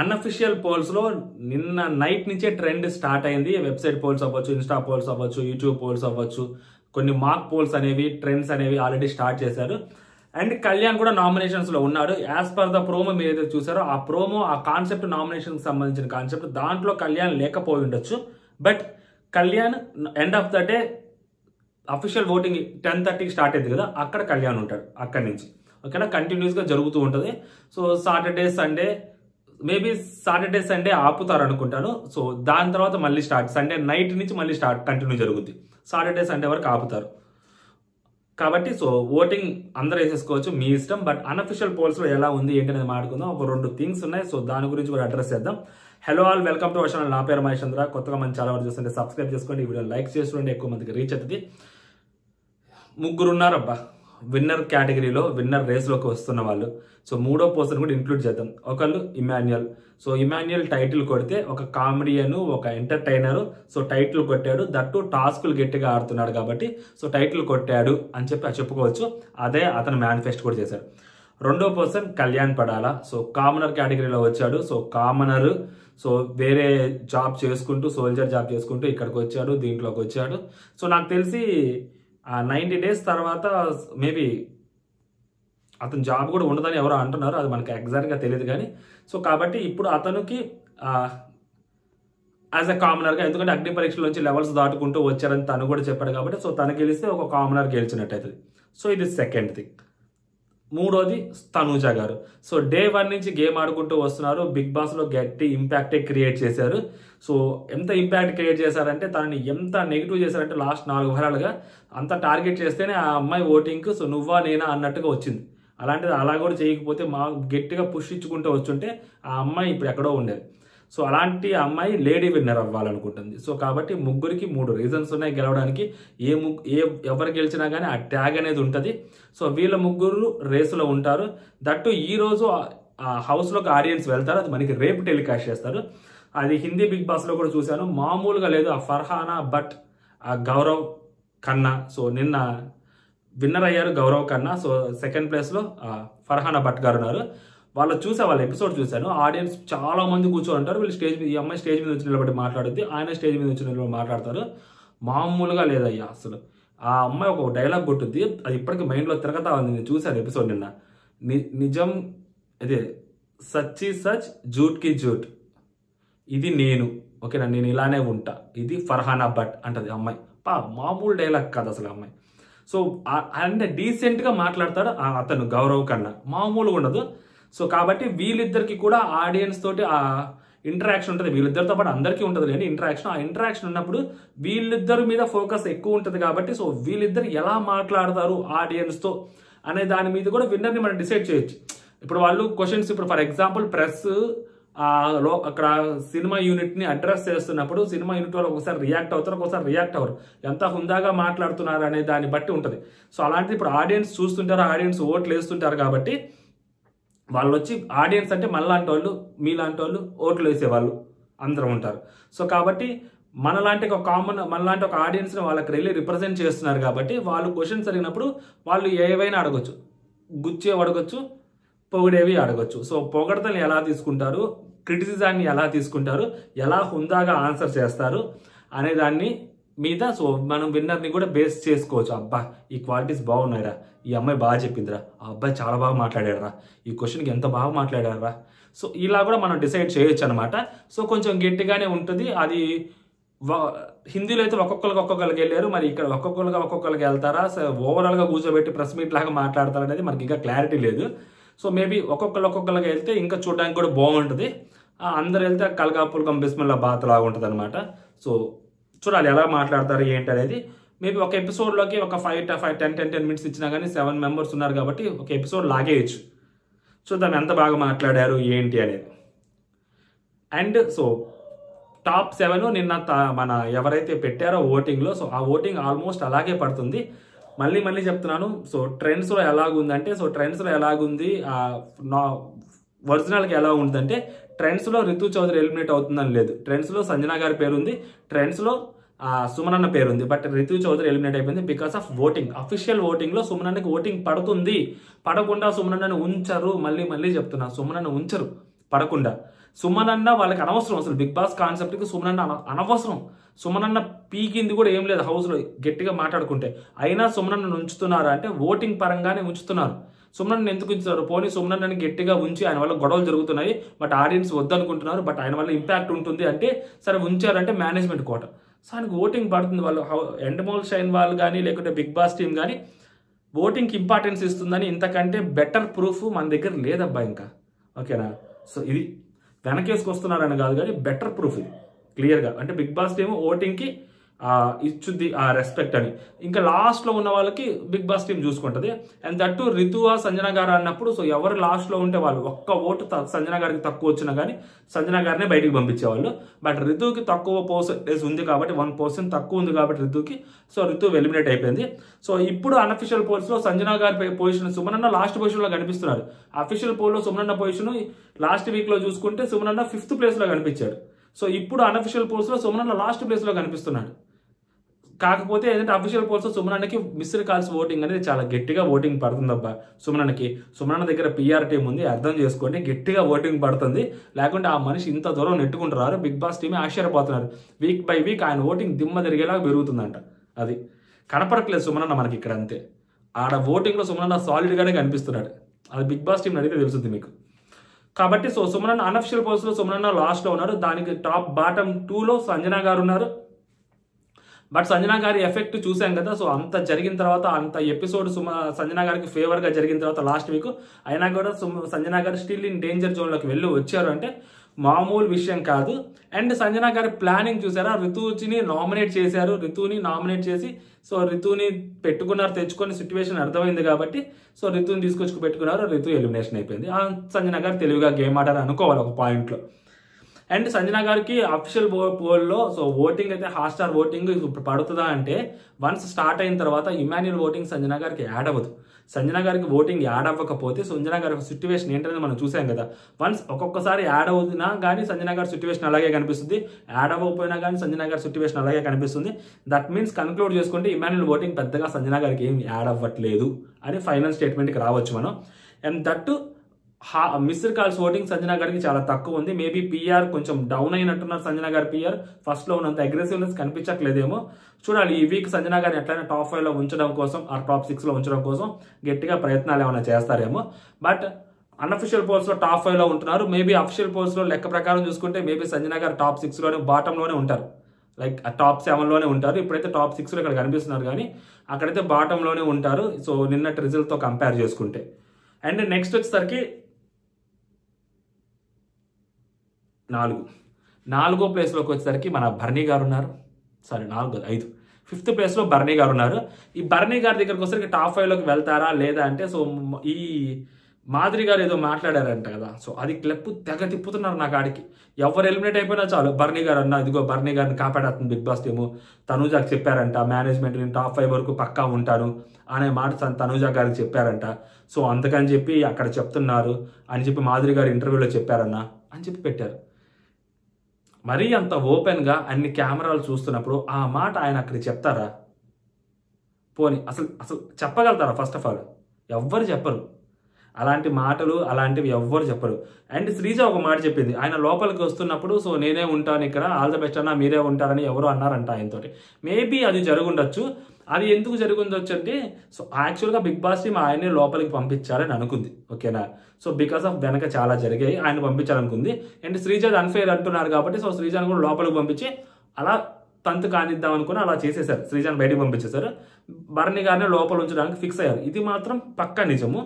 Unofficial పోల్స్లో నిన్న night నుంచే trend start అయింది. వెబ్సైట్ పోల్స్ అవ్వచ్చు, ఇన్స్టా పోల్స్ అవ్వచ్చు, యూట్యూబ్ పోల్స్ అవ్వచ్చు, కొన్ని మాక్ పోల్స్ అనేవి, ట్రెండ్స్ అనేవి ఆల్రెడీ స్టార్ట్ చేశారు. అండ్ కళ్యాణ్ కూడా నామినేషన్స్లో ఉన్నాడు. యాజ్ పర్ ద ప్రోమో మీరు ఏదైతే చూసారో ఆ ప్రోమో, ఆ కాన్సెప్ట్, నామినేషన్కి సంబంధించిన కాన్సెప్ట్, దాంట్లో కళ్యాణ్ లేకపోయి ఉండొచ్చు. But Kalyan end of the day official voting 10:30కి స్టార్ట్ అయింది కదా, అక్కడ కళ్యాణ్ ఉంటాడు. అక్కడి నుంచి ఓకేనా, కంటిన్యూస్గా జరుగుతూ ఉంటుంది. So Saturday Sunday, maybe Saturday Sunday ఆపుతారు అనుకుంటాను. సో దాని తర్వాత మళ్ళీ స్టార్ట్, సండే నైట్ నుంచి మళ్ళీ స్టార్ట్ కంటిన్యూ జరుగుద్ది. సాటర్డే సండే వరకు ఆపుతారు కాబట్టి సో ఓటింగ్ అందరూ వేసేసుకోవచ్చు, మీ ఇష్టం. బట్ అన్అఫిషియల్ పోల్స్లో ఎలా ఉంది ఏంటి అనేది మాట్లాడుకుందాం. ఒక 2 థింగ్స్ ఉన్నాయి, సో దాని గురించి కూడా అడ్రస్ చేద్దాం. Hello all, welcome to our channel. నా పేరు మహేష్ చంద్ర. కొత్తగా మన చాలా వరకు చూస్తుంటే సబ్స్క్రైబ్ చేసుకోండి, ఈ వీడియో లైక్ చేస్తుంటే ఎక్కువ మందికి రీచ్ అవుతుంది. 3 ఉన్నారు అబ్బా విన్నర్ కేటగిరీలో, విన్నర్ రేస్లోకి వస్తున్న వాళ్ళు. సో 3వ పర్సన్ కూడా ఇంక్లూడ్ చేద్దాం. ఒకళ్ళు ఇమాన్యుయల్. సో ఇమాన్యుయల్ టైటిల్ కొడితే ఒక కామెడియన్, ఒక ఎంటర్టైనర్. సో టైటిల్ కొట్టాడు, దట్టు టాస్కులు గట్టిగా ఆడుతున్నాడు కాబట్టి సో టైటిల్ కొట్టాడు అని చెప్పుకోవచ్చు. అదే అతను మేనిఫెస్ట్ కూడా చేశాడు. 2వ పర్సన్ కళ్యాణ్ పడాలా. సో కామనర్ కేటగిరీలో వచ్చాడు. సో కామనర్, సో వేరే జాబ్ చేసుకుంటూ, సోల్జర్ జాబ్ చేసుకుంటూ ఇక్కడికి వచ్చాడు, దీంట్లోకి వచ్చాడు. సో నాకు తెలిసి 90 days తర్వాత మేబీ అతను జాబ్ కూడా ఉండదని ఎవరో అంటున్నారు, అది మనకి ఎగ్జాక్ట్గా తెలియదు కానీ. సో కాబట్టి ఇప్పుడు అతనికి యాజ్ ఎ కామనర్గా, ఎందుకంటే అగ్ని పరీక్షల నుంచి లెవెల్స్ దాటుకుంటూ వచ్చారని తను కూడా చెప్పాడు కాబట్టి సో తను గెలిస్తే ఒక కామనర్ గెలిచినట్టు అవుతుంది. సో ఇది సెకండ్ థింగ్. 3వది తనూజ గారు. సో డే 1 నుంచి గేమ్ ఆడుకుంటూ వస్తున్నారు. బిగ్ బాస్లో గట్టి ఇంపాక్టే క్రియేట్ చేశారు. సో ఎంత ఇంపాక్ట్ క్రియేట్ చేశారంటే, తనని ఎంత నెగిటివ్ చేశారంటే లాస్ట్ 4 వారాలుగా అంత టార్గెట్ చేస్తేనే ఆ అమ్మాయి ఓటింగ్కి సో నువ్వా నేనా అన్నట్టుగా వచ్చింది. అలాంటిది అలా కూడా చేయకపోతే మా గట్టిగా పుష్ ఇచ్చుకుంటూ వచ్చుంటే ఆ అమ్మాయి ఇప్పుడు ఎక్కడో ఉండేది. సో అలాంటి అమ్మాయి లేడీ విన్నర్ అవ్వాలనుకుంటుంది. సో కాబట్టి ముగ్గురికి 3 రీజన్స్ ఉన్నాయి గెలవడానికి. ఎవరు గెలిచినా కానీ ఆ ట్యాగ్ అనేది ఉంటుంది. సో వీళ్ళ ముగ్గురు రేసులో ఉంటారు. దట్టు ఈరోజు ఆ హౌస్లోకి ఆడియన్స్ వెళ్తారు, అది మనకి రేపు టెలికాస్ట్ చేస్తారు. అది హిందీ బిగ్ బాస్లో కూడా చూశాను, మామూలుగా లేదు. ఆ ఫర్హానా బట్, ఆ గౌరవ్ ఖన్నా, సో నిన్న విన్నర్ అయ్యారు గౌరవ్ ఖన్నా. సో సెకండ్ ప్లేస్లో ఫర్హానా భట్ గారు ఉన్నారు. వాళ్ళు వాళ్ళ ఎపిసోడ్ చూశాను. ఆడియన్స్ చాలా మంది కూర్చొని ఉంటారు. వీళ్ళు స్టేజ్ మీద, ఈ అమ్మాయి స్టేజ్ మీద వచ్చి నిలబడి మాట్లాడుద్ది, ఆయన స్టేజ్ మీద వచ్చి నిలబడి మాట్లాడతారు. మామూలుగా లేదయ్యా అసలు. ఆ అమ్మాయి ఒక డైలాగ్ కొట్టుద్ది, అది ఇప్పటికీ మైండ్లో తిరగతా ఉంది. నేను చూశాను ఎపిసోడ్ నిన్న. నిజం ఇదే, సచ్చి సచ్, జూట్ కి జూట్, ఇది నేను, ఓకేనా, నేను ఇలానే ఉంటా, ఇది ఫర్హానా భట్ అంటది అమ్మాయి. మామూలు డైలాగ్ కాదు అసలు అమ్మాయి. సో అంటే డీసెంట్గా మాట్లాడతాడు అతను గౌరవ్ కన్నా, మామూలుగా ఉండదు. సో కాబట్టి వీళ్ళిద్దరికి కూడా ఆడియన్స్ తోటి ఆ ఇంటరాక్షన్ ఉంటుంది. వీళ్ళిద్దరితో పాటు అందరికీ ఉంటుంది కానీ ఇంటరాక్షన్. ఆ ఇంటరాక్షన్ ఉన్నప్పుడు వీళ్ళిద్దరి మీద ఫోకస్ ఎక్కువ ఉంటుంది కాబట్టి సో వీళ్ళిద్దరు ఎలా మాట్లాడతారు ఆడియన్స్తో అనే దాని మీద కూడా విన్నర్ని మనం డిసైడ్ చేయొచ్చు. ఇప్పుడు వాళ్ళు క్వశ్చన్స్, ఇప్పుడు ఫర్ ఎగ్జాంపుల్ ప్రెస్ అక్కడ సినిమా యూనిట్ని అడ్రస్ చేస్తున్నప్పుడు సినిమా యూనిట్ వాళ్ళు ఒకసారి రియాక్ట్ అవుతారు, ఒకసారి రియాక్ట్ అవ్వరు. ఎంత హుందాగా మాట్లాడుతున్నారు అనే దాన్ని బట్టి ఉంటుంది. సో అలాంటిది ఇప్పుడు ఆడియన్స్ చూస్తుంటారు, ఆడియన్స్ ఓట్లు వేస్తుంటారు కాబట్టి వాళ్ళు వచ్చి, ఆడియన్స్ అంటే మనలాంటి వాళ్ళు, మీలాంటి వాళ్ళు, ఓట్లు వేసేవాళ్ళు అందరూ ఉంటారు. సో కాబట్టి మనలాంటి ఒక ఆడియన్స్ని వాళ్ళకి వెళ్ళి రిప్రజెంట్ చేస్తున్నారు కాబట్టి వాళ్ళు క్వశ్చన్స్ అడిగినప్పుడు వాళ్ళు ఏవైనా అడగొచ్చు, గుచ్చేవి అడగొచ్చు, పొగిడేవి అడగొచ్చు. సో పొగడతలు ఎలా తీసుకుంటారు, క్రిటిసిజాన్ని ఎలా తీసుకుంటారు, ఎలా హుందాగా ఆన్సర్ చేస్తారు అనే దాన్ని మీద సో మనం విన్నర్ని కూడా బేస్ చేసుకోవచ్చు. అబ్బా ఈ క్వాలిటీస్ బాగున్నాయిరా, ఈ అమ్మాయి బాగా చెప్పిందిరా, ఆ అబ్బాయి చాలా బాగా మాట్లాడారా, ఈ క్వశ్చన్కి ఎంత బాగా మాట్లాడారా. సో ఇలా కూడా మనం డిసైడ్ చేయొచ్చు అనమాట. సో కొంచెం గట్టిగానే ఉంటుంది అది. హిందీలో అయితే ఒక్కొక్కరికి వెళ్ళారు, మరి ఇక్కడ ఒక్కొక్కరికి వెళ్తారా, సో ఓవరాల్గా కూర్చోబెట్టి ప్రెస్ మీట్ లాగా మాట్లాడతారు అనేది మనకి ఇంకా క్లారిటీ లేదు. సో మేబీ ఒక్కొక్కరికి వెళ్తే ఇంకా చూడడానికి కూడా బాగుంటుంది. అందరు వెళ్తే కలగాపుల్కం బిస్మిల్లా బాత్ లాగా ఉంటుంది అనమాట. సో చూడాలి ఎలా మాట్లాడతారు ఏంటి అనేది. మేబీ ఒక ఎపిసోడ్లోకి ఒక 10 minutes ఇచ్చినా కానీ 7 members ఉన్నారు కాబట్టి ఒక ఎపిసోడ్ లాగేయచ్చు. చూద్దాం ఎంత బాగా మాట్లాడారు ఏంటి అనేది. అండ్ సో టాప్ 7 నిన్న మన ఎవరైతే పెట్టారో ఓటింగ్లో, సో ఆ ఓటింగ్ ఆల్మోస్ట్ అలాగే పడుతుంది. మళ్ళీ చెప్తున్నాను. సో ట్రెండ్స్లో ఎలాగుందంటే, సో ట్రెండ్స్లో ఎలాగుంది, ఒరిజినల్కి ఎలా ఉందంటే, ట్రెండ్స్లో రితు చౌదరి ఎలిమినేట్ అవుతుందని లేదు. ట్రెండ్స్లో సంజన గారి పేరుంది, ట్రెండ్స్లో సుమనన్న పేరుంది. బట్ రితు చౌదరి ఎలిమినేట్ అయిపోయింది బికాస్ ఆఫ్ ఓటింగ్. అఫీషియల్ ఓటింగ్లో సుమనన్నకి ఓటింగ్ పడుతుంది, పడకుండా సుమనన్నను ఉంచరు. మళ్ళీ చెప్తున్నా, సుమనన్న ఉంచరు. పడకుండా. సుమన్ అన్న వాళ్ళకి అనవసరం, అసలు బిగ్ బాస్ కాన్సెప్ట్కి సుమన్ అన్న అనవసరం. సుమన్ అన్న పీకింది కూడా ఏం లేదు హౌస్లో గట్టిగా మాట్లాడుకుంటే. అయినా సుమన్ అన్న ఉంచుతున్నారు అంటే ఓటింగ్ పరంగానే ఉంచుతున్నారు. సుమన్ ఎందుకు ఉంచుతారు? పోనీ సుమన్ అన్నని గట్టిగా ఉంచి ఆయన వల్ల గొడవలు జరుగుతున్నాయి, బట్ ఆడియన్స్ వద్దనుకుంటున్నారు, బట్ ఆయన వల్ల ఇంపాక్ట్ ఉంటుంది అంటే సరే ఉంచారంటే మేనేజ్మెంట్ కోట. సో ఆయనకు ఓటింగ్ పడుతుంది. వాళ్ళు ఎండమోల్ షైన్ వాళ్ళు కానీ లేకుంటే బిగ్ బాస్ టీం కానీ ఓటింగ్కి ఇంపార్టెన్స్ ఇస్తుందని ఇంతకంటే బెటర్ ప్రూఫ్ మన దగ్గర లేదబ్బా ఇంకా. ఓకేనా? సో ఇది వెనకేసుకొస్తున్నారని కాదు కానీ బెటర్ ప్రూఫ్ ఇది క్లియర్గా. అంటే బిగ్ బాస్ టీమ్ ఓటింగ్కి ఇచ్చుద్ది ఆ రెస్పెక్ట్ అని. ఇంకా లాస్ట్లో ఉన్న వాళ్ళకి బిగ్ బాస్ టీం చూసుకుంటుంది. అండ్ దట్టు రితువా సంజన గారు అన్నప్పుడు సో ఎవరు లాస్ట్లో ఉంటే వాళ్ళు ఒక్క ఓటు సంజన గారికి తక్కువ వచ్చినా కానీ సంజన గారినే బయటికి పంపించేవాళ్ళు. బట్ రితుకి తక్కువ పర్సెంటేజ్ ఉంది కాబట్టి 1% తక్కువ ఉంది కాబట్టి రితుకి, సో రితు ఎలిమినేట్ అయిపోయింది. సో ఇప్పుడు అన్అఫిషియల్ పోల్స్లో సంజన గారి పొజిషన్ సుమనన్న లాస్ట్ పొజిషన్లో కనిపిస్తున్నారు. అఫీషియల్ పోల్లో సుమనన్న పొజిషన్ లాస్ట్ వీక్లో చూసుకుంటే సుమనన్న 5th ప్లేస్లో కనిపించాడు. సో ఇప్పుడు అన్అఫిషియల్ పోల్స్లో సుమనన్న లాస్ట్ ప్లేస్లో కనిపిస్తున్నాడు. కాకపోతే ఏంటంటే అఫీషియల్ పోల్స్లో సుమనన్నకి మిస్డ్ కాల్స్ ఓటింగ్ అనేది చాలా గట్టిగా ఓటింగ్ పడుతుందబ్బా సుమనన్నకి. సుమనన్న దగ్గర పిఆర్ టీం ఉంది, అర్థం చేసుకోండి, గట్టిగా ఓటింగ్ పడుతుంది. లేకుంటే ఆ మనిషి ఇంత దూరం నెట్టుకుంటున్నారు. బిగ్ బాస్ టీమే ఆశ్చర్యపోతున్నారు. వీక్ బై వీక్ ఆయన ఓటింగ్ దిమ్మ తిరిగేలాగా పెరుగుతుందంట. అది కనపడట్లేదు సుమనన్న మనకి ఇక్కడ అంతే. ఆడ ఓటింగ్లో సుమనన్న సాలిడ్గానే కనిపిస్తున్నాడు. అది బిగ్ బాస్ టీం అడిగితే తెలుస్తుంది మీకు. కాబట్టి సో సుమనన్న అన్అఫిషియల్ పోల్స్లో సుమనన్న లాస్ట్లో ఉన్నారు. దానికి టాప్ బాటమ్ 2లో సంజన గారు ఉన్నారు. బట్ సంజన గారి ఎఫెక్ట్ చూసాం కదా. సో అంత జరిగిన తర్వాత అంత ఎపిసోడ్ సంజన గారికి ఫేవర్గా జరిగిన తర్వాత లాస్ట్ వీక్ అయినా కూడా సంజన గారు స్టిల్ ఇన్ డేంజర్ జోన్లోకి వెళ్ళి వచ్చారు అంటే మామూలు విషయం కాదు. అండ్ సంజన గారి ప్లానింగ్ చూసారా, రితుని నామినేట్ చేశారు. రితుని నామినేట్ చేసి సో రితుని పెట్టుకున్నారు, తెచ్చుకొని సిచ్యువేషన్ అర్థమైంది కాబట్టి సో రితుని తీసుకొచ్చి పెట్టుకున్నారు. రితు ఎలిమినేషన్ అయిపోయింది. సంజన గారు తెలివిగా గేమ్ ఆడారు అనుకోవాలి ఒక పాయింట్లో. అండ్ సంజన గారికి అఫీషియల్ పోల్లో సో ఓటింగ్ అయితే హాట్స్టార్ ఓటింగ్ ఇప్పుడు పడుతుందా అంటే వన్స్ స్టార్ట్ అయిన తర్వాత ఇమాన్యుయల్ ఓటింగ్ సంజన గారికి యాడ్ అవ్వదు. సంజన గారికి ఓటింగ్ యాడ్ అవ్వకపోతే సంజన గారి సిచ్యువేషన్ ఏంటనేది మనం చూసాం కదా. వన్స్ ఒక్కొక్కసారి యాడ్ అవుతున్నా కానీ సంజన గారి సిచ్యువేషన్ అలాగే కనిపిస్తుంది, యాడ్ అవ్వకపోయినా కానీ సంజన గారి సిచ్యువేషన్ అలాగే కనిపిస్తుంది. దట్ మీన్స్ కన్క్లూడ్ చేసుకుంటే ఇమాన్యుయల్ ఓటింగ్ పెద్దగా సంజన గారికి ఏం యాడ్ అవ్వట్లేదు అని ఫైనల్ స్టేట్మెంట్కి రావచ్చు మనం. And that missed calls voting Sanjana గారికి చాలా తక్కువ ఉంది. మేబీ పిఆర్ కొంచెం డౌన్ అయినట్టున్నారు. సంజన గారి పిఆర్ ఫస్ట్లో ఉన్నంత అగ్రెసివ్నెస్ కనిపించట్లేదేమో చూడాలి. ఈ వీక్ సంజన గారిని ఎట్లయినా టాప్ 5లో ఉంచడం కోసం ఆ టాప్ 6లో ఉంచడం కోసం గట్టిగా ప్రయత్నాలు ఏమైనా చేస్తారేమో. బట్ అన్అఫిషియల్ పోల్స్లో టాప్ 5లో ఉంటున్నారు. మేబీ అఫిషియల్ పోల్స్లో లెక్క ప్రకారం చూసుకుంటే మేబీ సంజన గారు టాప్ 6లోనే బాటంలోనే ఉంటారు. లైక్ టాప్ 7లోనే ఉంటారు. ఇప్పుడైతే టాప్ 6లో ఇక్కడ కనిపిస్తున్నారు కానీ అక్కడైతే బాటంలోనే ఉంటారు. సో నిన్నటి రిజల్ట్తో కంపేర్ చేసుకుంటే. అండ్ నెక్స్ట్ వచ్చేసరికి 4వ ప్లేస్లోకి వచ్చేసరికి మన బర్నీ గారు ఉన్నారు. సారీ 5th 5th ప్లేస్లో బర్నీ గారు ఉన్నారు. ఈ బర్నీ గారి దగ్గరకు వచ్చేసరికి టాప్ 5లోకి వెళ్తారా లేదా అంటే సో ఈ మాధురి గారు ఏదో మాట్లాడారంట కదా. సో అది క్లబ్ తెగ తిప్పుతున్నారు నా కాడికి. ఎవరు ఎలిమినేట్ అయిపోయినా చాలు బర్నీ గారు అన్న ఇదిగో బర్నీ గారిని కాపాడుతుంది బిగ్ బాస్ టీము. తనూజాకి చెప్పారంట మేనేజ్మెంట్ నేను టాప్ 5 వరకు పక్కా ఉంటాను అనే మాట తనూజా గారికి చెప్పారంట. సో అందుకని చెప్పి అక్కడ చెప్తున్నారు అని చెప్పి మాధురి గారు ఇంటర్వ్యూలో చెప్పారన్న అని చెప్పి పెట్టారు. మరీ అంత ఓపెన్గా అన్ని కెమెరాలు చూస్తున్నప్పుడు ఆ మాట ఆయన అక్కడ చెప్తారా? పోనీ అసలు చెప్పగలుగుతారా? ఫస్ట్ ఆఫ్ ఆల్ ఎవ్వరు చెప్పరు అలాంటి మాటలు, అలాంటివి ఎవ్వరు చెప్పరు. అండ్ శ్రీజ ఒక మాట చెప్పింది, ఆయన లోపలికి వస్తున్నప్పుడు సో నేనే ఉంటాను ఇక్కడ, ఆల్ ద బెస్ట్ అన్నా మీరే ఉంటారని ఎవరు అన్నారంట ఆయనతోటి. మేబీ అది జరుగుండొచ్చు. అది ఎందుకు జరుగుండొచ్చు అంటే సో యాక్చువల్గా బిగ్ బాస్ టీమ్ ఆయనే లోపలికి పంపించాలని అనుకుంది. ఓకేనా? సో బికాస్ ఆఫ్ వెనక చాలా జరిగాయి ఆయన పంపించాలనుకుంది. అండ్ శ్రీజ అన్ఫెయిర్ అంటున్నారు కాబట్టి సో శ్రీజాని కూడా లోపలికి పంపించి అలా తంతు కానిద్దాం అనుకుని అలా చేసేసారు. శ్రీజాని బయటకు పంపించేశారు. బర్నీ గారిని లోపల ఉంచడానికి ఫిక్స్ అయ్యారు. ఇది మాత్రం పక్కా నిజము.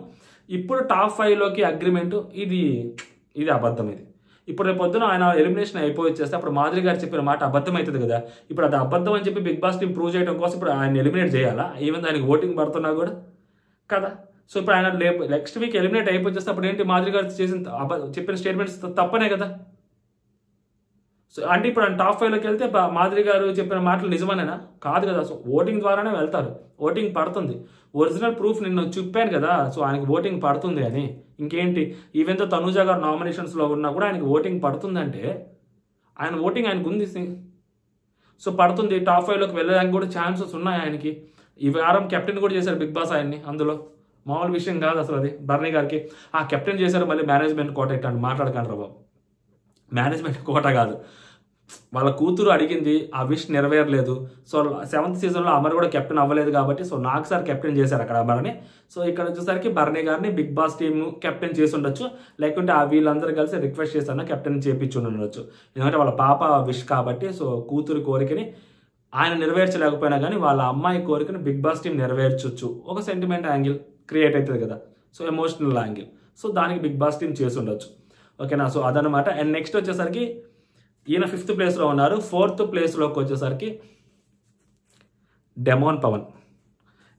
ఇప్పుడు టాప్ 5లోకి అగ్రిమెంట్ ఇది అబద్ధం. ఇది ఇప్పుడు రేపు పొద్దున ఆయన ఎలిమినేషన్ అయిపోయి చేస్తే అప్పుడు మాధురి గారు చెప్పిన మాట అబద్ధం అవుతుంది కదా. ఇప్పుడు అది అబద్ధం అని చెప్పి బిగ్ బాస్ టీం ప్రూవ్ చేయడం కోసం ఇప్పుడు ఆయన ఎలిమినేట్ చేయాలా? ఈవెన్ ఆయనకి ఓటింగ్ పడుతున్నా కూడా కదా. సో ఇప్పుడు ఆయన నెక్స్ట్ వీక్ ఎలిమినేట్ అయిపోయి చేస్తే అప్పుడు ఏంటి మాధురి గారు చెప్పిన స్టేట్మెంట్స్ తప్పనే కదా. సో అంటే ఇప్పుడు ఆయన టాప్ 5లోకి వెళ్తే మాధురి గారు చెప్పిన మాటలు నిజమనేనా? కాదు కదా. సో ఓటింగ్ ద్వారానే వెళ్తారు. ఓటింగ్ పడుతుంది. ఒరిజినల్ ప్రూఫ్ నిన్ను చెప్పాను కదా. సో ఆయనకి ఓటింగ్ పడుతుంది అని. ఇంకేంటి? ఈవెన్ తో తనూజా గారు నామినేషన్స్లో ఉన్నా కూడా ఆయనకి ఓటింగ్ పడుతుందంటే ఆయన ఓటింగ్ ఆయనకు ఉంది. సో పడుతుంది. టాప్ 5లోకి వెళ్ళడానికి కూడా ఛాన్సెస్ ఉన్నాయి ఆయనకి. ఈ వారం కెప్టెన్ కూడా చేశారు బిగ్ బాస్ ఆయన్ని. అందులో మామూలు విషయం కాదు అసలు అది. బర్నీ గారికి కెప్టెన్ చేశారు, మళ్ళీ మేనేజ్మెంట్ కోట ఇట్లా మాట్లాడకండి రా బాబు. మేనేజ్మెంట్ కోట కాదు, వాళ్ళ కూతురు అడిగింది, ఆ విష్ నెరవేరలేదు. సో 7th సీజన్లో అమర్ కూడా కెప్టెన్ అవ్వలేదు కాబట్టి సో నాకు సార్ కెప్టెన్ చేశారు అక్కడ అమర్ని. సో ఇక్కడ వచ్చేసరికి బర్నీ గారిని బిగ్ బాస్ టీమ్ కెప్టెన్ చేసి ఉండొచ్చు, లేకుంటే వీళ్ళందరూ కలిసి రిక్వెస్ట్ చేశాను కెప్టెన్ చేపించి ఉండొచ్చు. ఎందుకంటే వాళ్ళ పాప విష్ కాబట్టి. సో కూతురు కోరికని ఆయన నెరవేర్చలేకపోయినా కానీ వాళ్ళ అమ్మాయి కోరికని బిగ్ బాస్ టీం నెరవేర్చొచ్చు. ఒక సెంటిమెంట్ యాంగిల్ క్రియేట్ అవుతుంది కదా, సో ఎమోషనల్ యాంగిల్. సో దానికి బిగ్ బాస్ టీం చేసి ఉండొచ్చు. ఓకేనా, సో అదనమాట. అండ్ నెక్స్ట్ వచ్చేసరికి ఈయన 5th ప్లేస్లో ఉన్నారు. 4th ప్లేస్లోకి వచ్చేసరికి డెమోన్ పవన్.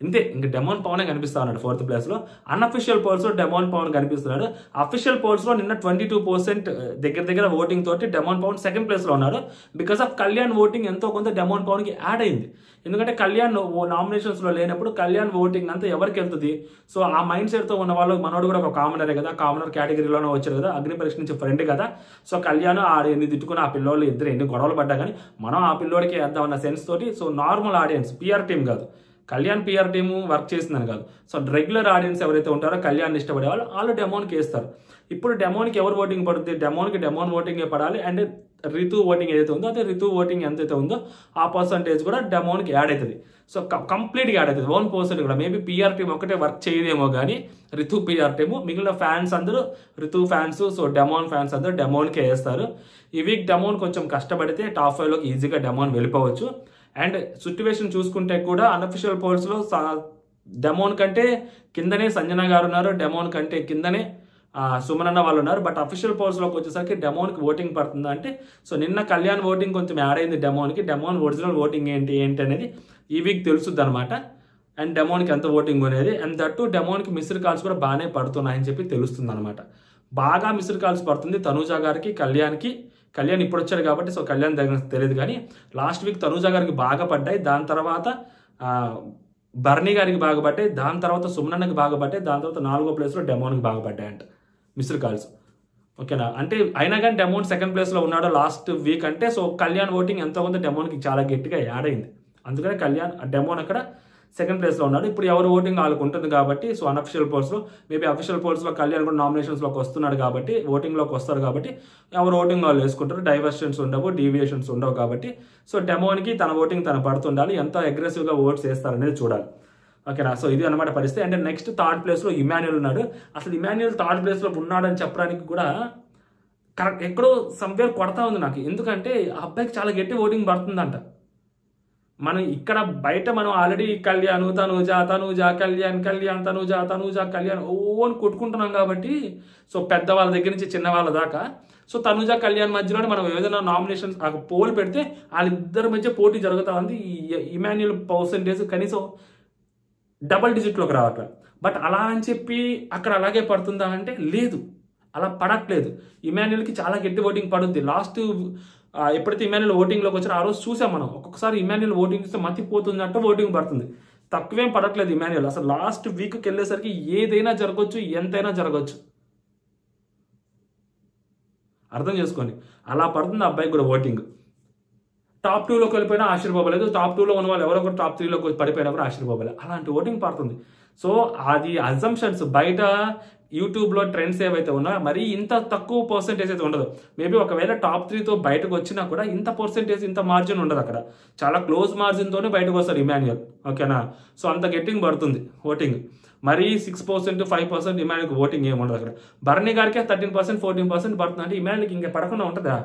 ఇంతే, ఇంక డెమోన్ పవనే కనిపిస్తా ఉన్నాడు 4th ప్లేస్లో. అన్అఫిషియల్ పోల్స్లో డెమోన్ పవన్ కనిపిస్తున్నాడు. అఫిషియల్ పోల్స్లో నిన్న 22% దగ్గర ఓటింగ్ తోటి డెమోన్ పవన్ 2nd ప్లేస్లో ఉన్నారు. బికాస్ ఆఫ్ కళ్యాణ్ ఓటింగ్ ఎంతో కొంత డెమోన్ పవన్కి యాడ్ అయింది. ఎందుకంటే కళ్యాణ్ నామినేషన్స్లో లేనప్పుడు కళ్యాణ్ ఓటింగ్ అంతా ఎవరికి వెళ్తుంది? సో ఆ మైండ్ సెట్తో ఉన్న వాళ్ళు, మనోడు కూడా ఒక కామనరే కదా, కామనర్ కేటగిరీలోనే వచ్చారు కదా, అగ్ని పరీక్ష నుంచి ఫ్రెండ్ కదా. సో కళ్యాణ్ ఎన్ని తిట్టుకుని ఆ పిల్లోళ్ళు ఇద్దరు ఎన్ని గొడవలు పడ్డా కానీ మనం ఆ పిల్లోడికి వేద్దామన్న సెన్స్ తోటి, so normal audience, PR team కాదు, కళ్యాణ్ పిఆర్ టీము వర్క్ చేసిందని కాదు, సో రెగ్యులర్ ఆడియన్స్ ఎవరైతే ఉంటారో కళ్యాణ్ ఇష్టపడే వాళ్ళు డెమోన్కి వేస్తారు. ఇప్పుడు డెమోన్కి ఎవరు ఓటింగ్ పడుతుంది? డెమోన్ ఓటింగే పడాలి. అండ్ రితు ఓటింగ్ ఏదైతే ఉందో అదే రితు ఓటింగ్ ఎంతైతే ఉందో ఆ పర్సంటేజ్ కూడా డెమోన్కి యాడ్ అవుతుంది. సో కంప్లీట్గా యాడ్ అవుతుంది. 1% కూడా. మేబీ పిఆర్ టీం ఒకటే వర్క్ చేయదేమో కానీ రితు పిఆర్ టీము, మిగిలిన ఫ్యాన్స్ అందరూ Ritu fans, so demon fans అందరూ డెమోన్కే వేస్తారు. ఈ వీక్ డెమోన్ కొంచెం కష్టపడితే టాప్ 5లోకి ఈజీగా డెమోన్ వెళ్ళిపోవచ్చు. అండ్ సిచ్యువేషన్ చూసుకుంటే కూడా అన్అఫిషియల్ పోల్స్లో డెమోన్ కంటే కిందనే సంజన గారు ఉన్నారు, డెమోన్ కంటే కిందనే సుమనన్న వాళ్ళు ఉన్నారు. బట్ అఫిషియల్ పోల్స్లోకి వచ్చేసరికి డెమోన్కి ఓటింగ్ పడుతుంది అంటే, సో నిన్న కళ్యాణ్ ఓటింగ్ కొంచెం యాడ్ అయింది డెమోన్కి. డెమోన్ ఒరిజినల్ ఓటింగ్ ఏంటి అనేది ఈ వీక్ తెలుస్తుంది అనమాట. అండ్ డెమోన్కి ఎంత ఓటింగ్ అనేది, అండ్ దట్టు డెమోన్కి మిస్డ్ కాల్స్ కూడా బాగానే పడుతున్నాయని చెప్పి తెలుస్తుంది అనమాట. బాగా మిస్డ్ కాల్స్ పడుతుంది తనూజా గారికి, కళ్యాణ్ ఇప్పుడు వచ్చాడు కాబట్టి సో కళ్యాణ్ దగ్గర తెలియదు కానీ లాస్ట్ వీక్ తనూజా గారికి బాగా పడ్డాయి, దాని తర్వాత బర్నీ గారికి బాగా పడ్డాయి, దాని తర్వాత సుమనన్నకి బాగా పడ్డాయి, దాని తర్వాత 4వ ప్లేస్లో డెమోన్కి బాగా పడ్డాయంట మిస్డ్ కాల్స్. ఓకేనా, అంటే అయినా కానీ డెమోన్ 2nd ప్లేస్లో ఉన్నాడు లాస్ట్ వీక్ అంటే, సో కళ్యాణ్ ఓటింగ్ ఎంతో కొంత డెమోన్కి చాలా గట్టిగా యాడ్ అయింది. అందుకనే డెమోన్ అక్కడ 2nd ప్లేస్లో ఉన్నాడు. ఇప్పుడు ఎవరు ఓటింగ్ వాళ్ళకు ఉంటుంది కాబట్టి, సో అన్అఫిషియల్ పోల్స్లో మేబీ అఫిషియల్ పోల్స్లో కళ్యాణ్ కూడా నామినేషన్స్లోకి వస్తున్నాడు కాబట్టి, ఓటింగ్లోకి వస్తారు కాబట్టి ఎవరు ఓటింగ్ వాళ్ళు వేసుకుంటారు, డైవర్షన్స్ ఉండవు, డీవియేషన్స్ ఉండవు కాబట్టి సో డెమోన్కి తన ఓటింగ్ తను పడుతుండాలి, ఎంత అగ్రెసివ్గా ఓట్స్ వేస్తారనేది చూడాలి. ఓకేనా, సో ఇది అనమాట పరిస్థితి. అండ్ నెక్స్ట్ 3rd ప్లేస్లో ఇమాన్యుల్ ఉన్నాడు. అసలు ఇమాన్యుల్ 3rd ప్లేస్లో ఉన్నాడని చెప్పడానికి కూడా కరెక్ట్ ఎక్కడో సంవేర్ కొడతా ఉంది నాకు. ఎందుకంటే ఆ అబ్బాయికి చాలా గట్టి ఓటింగ్ పడుతుందంట. మనం ఇక్కడ బయట మనం ఆల్రెడీ కళ్యాణ్ కళ్యాణ్ ఓ అని కొట్టుకుంటున్నాం కాబట్టి, సో పెద్దవాళ్ళ దగ్గర నుంచి చిన్న వాళ్ళ దాకా, సో తనుజా కళ్యాణ్ మధ్యలోనే మనం ఏదైనా నామినేషన్స్ పోల్ పెడితే వాళ్ళిద్దరి మధ్య పోటీ జరుగుతూ ఉంది. ఇమాన్యుల్ పర్సంటేజ్ కనీసం డబల్ డిజిట్లోకి రావట్లేదు. బట్ అలా అని చెప్పి అక్కడ అలాగే పడుతుందా అంటే లేదు, అలా పడట్లేదు. ఇమాన్యుల్కి చాలా గట్టి ఓటింగ్ పడుద్ది. లాస్ట్ ఎప్పుడైతే ఇమాన్యుల్ ఓటింగ్లోకి వచ్చారో ఆ రోజు చూసాం మనం, ఒక్కొక్కసారి ఇమాన్యుల్ ఓటింగ్ ఇస్తే మతిపోతుంది అంటే ఓటింగ్ పడుతుంది, తక్కువేం పడట్లేదు ఇమాన్యుల్. అసలు లాస్ట్ వీక్కి వెళ్ళేసరికి ఏదైనా జరగవచ్చు, ఎంతైనా జరగవచ్చు, అర్థం చేసుకోండి. అలా పడుతుంది అబ్బాయికి కూడా ఓటింగ్. టాప్ 2లోకి వెళ్ళిపోయినా ఆశీర్వాదలేదు, టాప్ 2లో ఉన్న వాళ్ళు ఎవరో ఒకరు టాప్ 3లోకి పడిపోయినా కూడా ఆశీర్వాదలేదు, అలాంటి ఓటింగ్ పడుతుంది. సో అది అజంప్షన్స్. బయట యూట్యూబ్లో ట్రెండ్స్ ఏవైతే ఉన్నాయో మరి ఇంత తక్కువ పర్సెంటేజ్ అయితే ఉండదు. మేబీ ఒకవేళ టాప్ 3తో బయటకు వచ్చినా కూడా ఇంత పర్సెంటేజ్, ఇంత మార్జిన్ ఉండదు. అక్కడ చాలా క్లోజ్ మార్జిన్తోనే బయటకు వస్తారు ఇమాన్యుల్. ఓకేనా, సో అంత గెట్టింగ్ పడుతుంది ఓటింగ్. మరీ 6%, 5% ఇమాన్యుల్కి ఓటింగ్ ఏమి ఉండదు. అక్కడ బర్నీ గారికే 13%, 14% పడుతుంది. అంటే ఇమాన్యుల్కి ఇంకా పడకుండా ఉంటుందా?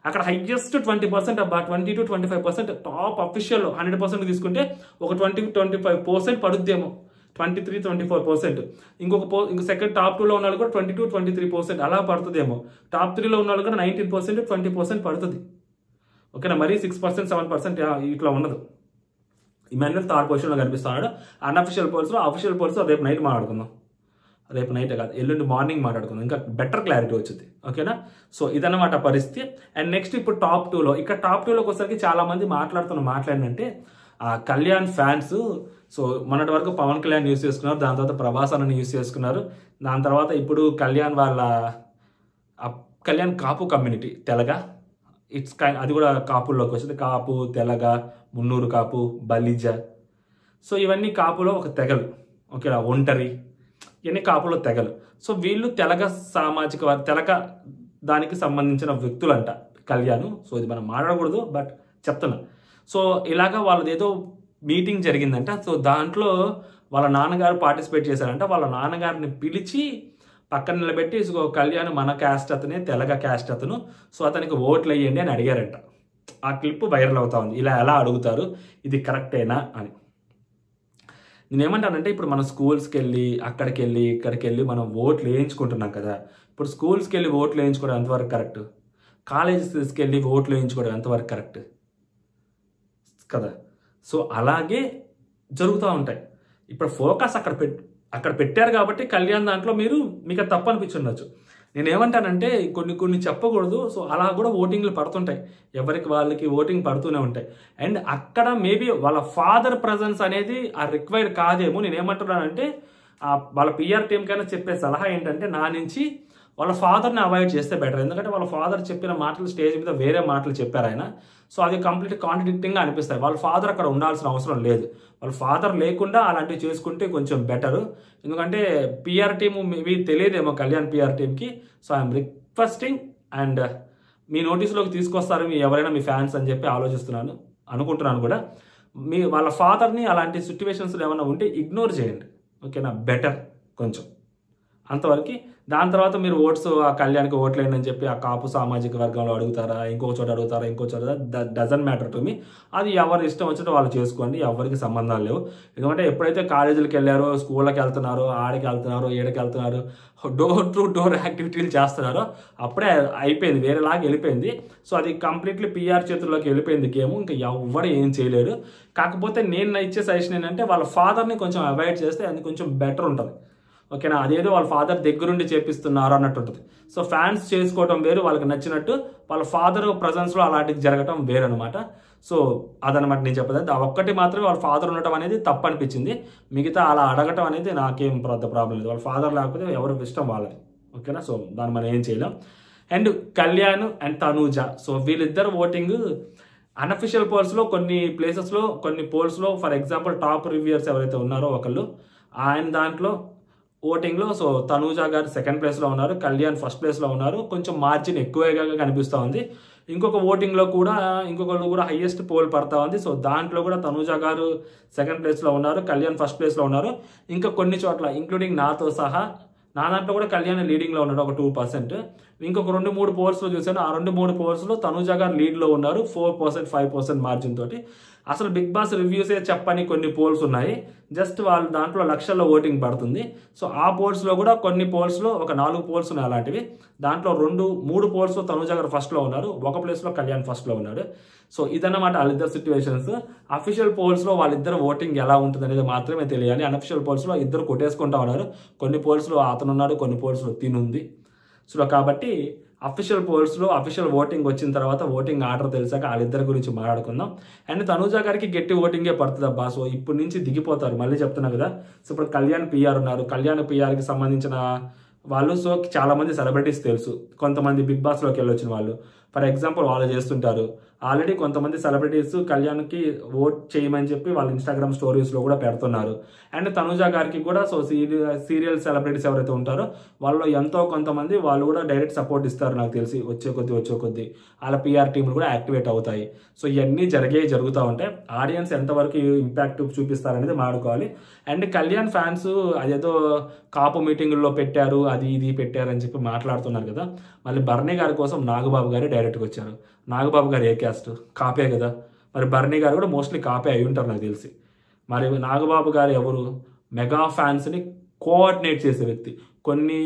అక్కడ హైయెస్ట్ 20%, 20 to 25% టాప్ అఫీషియల్ 100% తీసుకుంటే ఒక 20-25% పడుద్దేమో, 23-24%. ఇంక సెకండ్ టాప్ 2లో ఉన్న వాళ్ళు కూడా 22-23% అలా పడుతుందేమో. టాప్ 3లో ఉన్న వాళ్ళు కూడా 19%, 20% పడుతుంది. ఓకేనా, మరీ 6%, 7% ఇట్లా ఉండదు. ఇమాన్యుల్ 3rd పొజిషన్లో కనిపిస్తున్నాడు అన్అఫిషియల్ పోల్స్లో. అఫిషియల్ పోల్స్లో రేపు నైట్ మాట్లాడుకుందాం, రేపు నైట్ కాదు ఎల్లుండి మార్నింగ్ మాట్లాడుకుందాం, ఇంకా బెటర్ క్లారిటీ వచ్చింది. ఓకేనా, సో ఇదన్నమాట పరిస్థితి. అండ్ నెక్స్ట్ ఇప్పుడు టాప్ 2లో, ఇక్కడ టాప్ 2లోకి వచ్చేసరికి చాలా మంది మాట్లాడినంటే కళ్యాణ్ ఫ్యాన్స్. సో మొన్నటి వరకు పవన్ కళ్యాణ్ యూస్ చేసుకున్నారు, దాని తర్వాత ప్రభాస్ అన్నని యూస్ చేసుకున్నారు, దాని తర్వాత ఇప్పుడు కళ్యాణ్ కాపు కమ్యూనిటీ తెలగ, అది కూడా కాపుల్లోకి వచ్చింది. కాపు, తెలగ, మున్నూరు కాపు, బలిజ, సో ఇవన్నీ కాపులో ఒక తెగలు. ఓకేనా, ఒంటరి, ఇవన్నీ కాపులో తెగలు. సో వీళ్ళు తెలగ తెలగ దానికి సంబంధించిన వ్యక్తులంట కళ్యాణ్. సో ఇది మనం మాట్లాడకూడదు, బట్ చెప్తున్నా. సో ఇలాగా వాళ్ళది ఏదో మీటింగ్ జరిగిందంట. సో దాంట్లో వాళ్ళ నాన్నగారు పార్టిసిపేట్ చేశారంట. వాళ్ళ నాన్నగారిని పిలిచి పక్కన నిలబెట్టి, సో కళ్యాణ్ మన క్యాస్ట్ అతనే, తెలగ క్యాస్ట్ అతను, సో అతనికి ఓట్లు వేయండి అని అడిగారంట. ఆ క్లిప్ వైరల్ అవుతా ఉంది. ఇలా ఎలా అడుగుతారు, ఇది కరెక్టేనా అని. నేనేమంటానంటే, ఇప్పుడు మనం స్కూల్స్కి వెళ్ళి అక్కడికి వెళ్ళి ఇక్కడికి వెళ్ళి మనం ఓట్లు వేయించుకుంటున్నాం కదా. ఇప్పుడు స్కూల్స్కి వెళ్ళి ఓట్లు వేయించుకోవడం ఎంతవరకు కరెక్ట్, కాలేజెస్కి వెళ్ళి ఓట్లు వేయించుకోవడం ఎంతవరకు కరెక్ట్ కదా. సో అలాగే జరుగుతూ ఉంటాయి. ఇప్పుడు ఫోకస్ అక్కడ పెట్టారు కాబట్టి కళ్యాణ్ దాంట్లో మీకు తప్పు అనిపించుండొచ్చు. నేనేమంటానంటే కొన్ని చెప్పకూడదు. సో అలా కూడా ఓటింగ్లు పడుతుంటాయి, ఎవరికి వాళ్ళకి ఓటింగ్ పడుతూనే ఉంటాయి. అండ్ అక్కడ మేబీ వాళ్ళ ఫాదర్ ప్రజెన్స్ అనేది ఆ రిక్వైర్డ్ కాదేమో. నేనేమంటున్నానంటే వాళ్ళ పిఆర్ టీం కైనా చెప్పే సలహా ఏంటంటే, నా నుంచి వాళ్ళ ఫాదర్ని అవాయిడ్ చేస్తే బెటర్. ఎందుకంటే వాళ్ళ ఫాదర్ చెప్పిన మాటలు స్టేజ్ మీద వేరే మాటలు చెప్పారు ఆయన. సో అది కంప్లీట్ కాంట్రడిక్టింగ్గా అనిపిస్తాయి. వాళ్ళ ఫాదర్ అక్కడ ఉండాల్సిన అవసరం లేదు. వాళ్ళ ఫాదర్ లేకుండా అలాంటివి చేసుకుంటే కొంచెం బెటరు. ఎందుకంటే పిఆర్ టీము మేబీ తెలియదేమో కళ్యాణ్ పిఆర్ టీంకి. సో ఐఎమ్ రిక్వెస్టింగ్, అండ్ మీ నోటీసులోకి తీసుకొస్తారు ఎవరైనా మీ ఫ్యాన్స్ అని చెప్పి అనుకుంటున్నాను కూడా. వాళ్ళ ఫాదర్ని అలాంటి సిచ్యువేషన్స్లో ఏమైనా ఉంటే ఇగ్నోర్ చేయండి, ఓకేనా, బెటర్ కొంచెం అంతవరకు. దాని తర్వాత మీరు ఆ కళ్యాణ్కి ఓట్లేండి అని చెప్పి ఆ కాపు సామాజిక వర్గంలో అడుగుతారా, ఇంకో చోట అడుగుతారా, ఇంకో చోట, డజన్ మ్యాటర్ టు మీ. అది ఎవరి ఇష్టం వచ్చినట్టు వాళ్ళు చేసుకోండి, ఎవరికి సంబంధాలు లేవు. ఎందుకంటే ఎప్పుడైతే కాలేజీలకు వెళ్ళారో, స్కూళ్ళకి వెళ్తున్నారో, ఆడికి వెళ్తున్నారో, ఏడకి వెళ్తున్నారో, డోర్ టు డోర్ యాక్టివిటీలు చేస్తున్నారో అప్పుడే అయిపోయింది, వేరేలాగా వెళ్ళిపోయింది. సో అది కంప్లీట్లీ పిఆర్ చేతుల్లోకి వెళ్ళిపోయింది గేమ్. ఇంకా ఎవరు ఏం చేయలేడు. కాకపోతే నేను ఇచ్చే సజెషన్ ఏంటంటే, వాళ్ళ ఫాదర్ని కొంచెం అవాయిడ్ చేస్తే అది కొంచెం బెటర్ ఉంటుంది, ఓకేనా. అదేదో వాళ్ళ ఫాదర్ దగ్గరుండి చేపిస్తున్నారు అన్నట్టు ఉంటుంది. సో ఫ్యాన్స్ చేసుకోవడం వేరు, వాళ్ళకి నచ్చినట్టు వాళ్ళ ఫాదర్ ప్రజెన్స్లో అలాంటివి జరగటం వేరు అనమాట. సో అదనమాట నేను చెప్పేది. ఆ ఒక్కటి మాత్రమే వాళ్ళ ఫాదర్ ఉండటం అనేది తప్పు అనిపించింది. మిగతా అలా అడగటం అనేది నాకేం పెద్ద ప్రాబ్లం లేదు. వాళ్ళ ఫాదర్ లేకపోతే ఎవరి ఇష్టం వాళ్ళది, ఓకేనా. సో దాన్ని మనం ఏం చేయలేం. And Kalyan and Tanuja, so వీళ్ళిద్దరు ఓటింగ్ అన్అఫిషియల్ పోల్స్లో కొన్ని ప్లేసెస్లో, కొన్ని పోల్స్లో, ఫర్ ఎగ్జాంపుల్ టాప్ రివ్యూయర్స్ ఎవరైతే ఉన్నారో ఒకళ్ళు, ఆయన దాంట్లో ఓటింగ్లో సో తనూజ గారు సెకండ్ ప్లేస్లో ఉన్నారు, కళ్యాణ్ ఫస్ట్ ప్లేస్లో ఉన్నారు. కొంచెం మార్జిన్ ఎక్కువగా కనిపిస్తూ ఉంది. ఇంకొక ఓటింగ్లో కూడా ఇంకొకళ్ళు కూడా హైయెస్ట్ పోల్ పడతా ఉంది. సో దాంట్లో కూడా తనూజ గారు సెకండ్ ప్లేస్లో ఉన్నారు, కళ్యాణ్ ఫస్ట్ ప్లేస్లో ఉన్నారు. ఇంకా కొన్ని చోట్ల ఇంక్లూడింగ్ నాతో సహా నా దాంట్లో కూడా కళ్యాణ్ లీడింగ్లో ఉన్నాడు ఒక 2%. ఇంకొక 2-3 పోల్స్లో చూశాను, ఆ 2-3 పోల్స్లో తనూజ గారు లీడ్లో ఉన్నారు 4%, 5% మార్జిన్ తోటి. అసలు బిగ్ బాస్ రివ్యూసే చెప్పని కొన్ని పోల్స్ ఉన్నాయి, జస్ట్ వాళ్ళు దాంట్లో లక్షల్లో ఓటింగ్ పడుతుంది. సో ఆ పోల్స్లో కూడా కొన్ని పోల్స్లో ఒక 4 పోల్స్ ఉన్నాయి అలాంటివి. దాంట్లో 2-3 పోల్స్లో తనూజ గారు ఫస్ట్లో ఉన్నారు, ఒక ప్లేస్లో కళ్యాణ్ ఫస్ట్లో ఉన్నాడు. సో ఇదన్నమాట వాళ్ళిద్దరు సిచ్యువేషన్స్. అఫీషియల్ పోల్స్లో వాళ్ళిద్దరు ఓటింగ్ ఎలా ఉంటుంది అనేది మాత్రమే తెలియాలి. అన్అఫిషియల్ పోల్స్లో ఇద్దరు కొట్టేసుకుంటా ఉన్నారు. కొన్ని పోల్స్లో అతను ఉన్నాడు, కొన్ని పోల్స్లో తినుంది. సో కాబట్టి అఫీషియల్ పోల్స్లో అఫీషియల్ ఓటింగ్ వచ్చిన తర్వాత, ఓటింగ్ ఆర్డర్ తెలిసాక వాళ్ళిద్దరి గురించి మాట్లాడుకుందాం. అండ్ తనూజ గారికి గట్టి ఓటింగే పడుతుంది అబ్బా. సో ఇప్పటి నుంచి దిగిపోతారు, మళ్ళీ చెప్తున్నా కదా. సో ఇప్పుడు కళ్యాణ్ పిఆర్ ఉన్నారు, కళ్యాణ్ పిఆర్కి సంబంధించిన వాళ్ళు. సో చాలా మంది సెలబ్రిటీస్ తెలుసు, కొంతమంది బిగ్ బాస్లోకి వెళ్ళొచ్చిన వాళ్ళు. ఫర్ ఎగ్జాంపుల్ వాళ్ళు చేస్తుంటారు. ఆల్రెడీ కొంతమంది సెలబ్రిటీస్ కళ్యాణ్కి ఓట్ చేయమని చెప్పి వాళ్ళ ఇన్స్టాగ్రామ్ స్టోరీస్లో కూడా పెడుతున్నారు. అండ్ తనూజ గారికి కూడా సో సీరియల్ సెలబ్రిటీస్ ఎవరైతే ఉంటారో వాళ్ళు ఎంతో కొంతమంది వాళ్ళు కూడా డైరెక్ట్ సపోర్ట్ ఇస్తారు నాకు తెలిసి. వచ్చే కొద్దీ వాళ్ళ పిఆర్ టీంలు కూడా యాక్టివేట్ అవుతాయి. సో ఇవన్నీ జరుగుతూ ఉంటాయి. ఆడియన్స్ ఎంతవరకు ఇంపాక్ట్ చూపిస్తారనేది మాట్లాడుకోవాలి. అండ్ కళ్యాణ్ ఫ్యాన్స్ అదేదో కాపు మీటింగుల్లో పెట్టారు, అది ఇది పెట్టారు అని చెప్పి మాట్లాడుతున్నారు కదా. మళ్ళీ బర్నీ గారి కోసం నాగబాబు గారు డైరెక్ట్గా వచ్చారు. నాగబాబు గారు ఏ క్యాస్ట్, కాపే కదా. మరి బర్నీ గారు కూడా మోస్ట్లీ కాపే అయి ఉంటారు నాకు తెలిసి. మరి నాగబాబు గారు ఎవరు, మెగా ఫ్యాన్స్ని కోఆర్డినేట్ చేసే వ్యక్తి. కొన్ని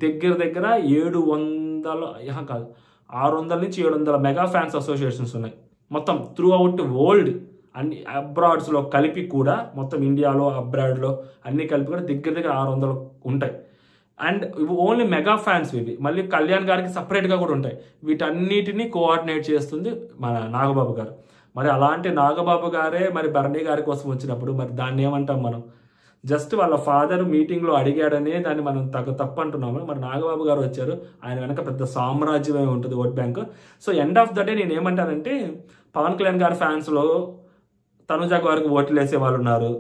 దగ్గర 700 కాదు 600 నుంచి 700 మెగా ఫ్యాన్స్ అసోసియేషన్స్ ఉన్నాయి మొత్తం త్రూ అవుట్ వరల్డ్. అన్ని అబ్రాడ్స్లో కలిపి కూడా, మొత్తం ఇండియాలో అబ్రాడ్లో అన్ని కలిపి కూడా దగ్గర 600 ఉంటాయి. అండ్ ఇవి ఓన్లీ మెగా ఫ్యాన్స్ ఇవి. మళ్ళీ కళ్యాణ్ గారికి సపరేట్గా కూడా ఉంటాయి. వీటన్నిటిని కోఆర్డినేట్ చేస్తుంది మన నాగబాబు గారు. మరి అలాంటి నాగబాబు గారే మరి బర్నీ గారి కోసం వచ్చినప్పుడు మరి దాన్ని ఏమంటాం మనం? జస్ట్ వాళ్ళ ఫాదర్ మీటింగ్లో అడిగాడనే దాన్ని మనం తప్పు అంటున్నాము. మరి నాగబాబు గారు వచ్చారు, ఆయన వెనక పెద్ద సామ్రాజ్యమే ఉంటుంది vote bank. So end of the day నేను ఏమంటానంటే, పవన్ కళ్యాణ్ గారి ఫ్యాన్స్లో తనుజ గారికి ఓట్లు వేసే వాళ్ళు ఉన్నారు,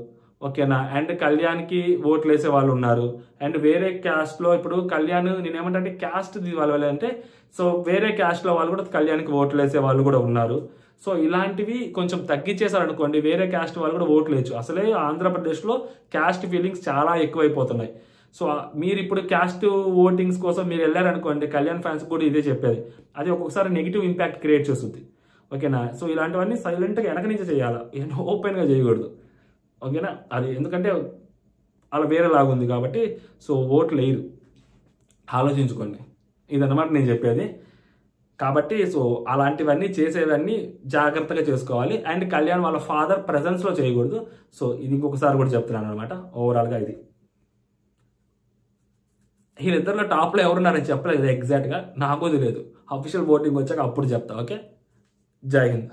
ఓకేనా. అండ్ కళ్యాణ్కి ఓట్లు వేసే వాళ్ళు ఉన్నారు. అండ్ వేరే క్యాస్ట్లో ఇప్పుడు కళ్యాణ్ నేనేమంటే క్యాస్ట్ వాళ్ళ అంటే సో వేరే క్యాస్ట్లో వాళ్ళు కూడా కళ్యాణ్కి ఓట్లు వేసే వాళ్ళు కూడా ఉన్నారు. సో ఇలాంటివి కొంచెం తగ్గించేశారు అనుకోండి, వేరే క్యాస్ట్ వాళ్ళు కూడా ఓట్లు వేయచ్చు. అసలే ఆంధ్రప్రదేశ్లో క్యాస్ట్ ఫీలింగ్స్ చాలా ఎక్కువైపోతున్నాయి. సో మీరు ఇప్పుడు క్యాస్ట్ ఓటింగ్స్ కోసం మీరు వెళ్ళారనుకోండి, కళ్యాణ్ ఫ్యాన్స్ కూడా ఇదే చెప్పేది, అది ఒక్కొక్కసారి నెగిటివ్ ఇంపాక్ట్ క్రియేట్ చేస్తుంది. ఓకేనా. సో ఇలాంటివన్నీ సైలెంట్గా వెనక నుంచి చేయాలి, ఓపెన్గా చేయకూడదు. ఓకేనా. అది ఎందుకంటే అలా వేరేలాగుంది కాబట్టి సో ఓట్లు వేయరు, ఆలోచించుకోండి. ఇదన్నమాట నేను చెప్పేది. కాబట్టి సో అలాంటివన్నీ చేసేవన్నీ జాగ్రత్తగా చేసుకోవాలి. అండ్ కళ్యాణ్ వాళ్ళ ఫాదర్ ప్రెజెన్స్లో చేయకూడదు. సో ఇది ఇంకొకసారి కూడా చెప్తున్నాను అనమాట. ఓవరాల్గా ఇది వీళ్ళిద్దరిలో టాప్లో ఎవరున్నారని చెప్పలేదు ఎగ్జాక్ట్గా, నాకు తెలియదు. అఫీషియల్ ఓటింగ్ వచ్చాక అప్పుడు చెప్తా. ఓకే. జై హింద్.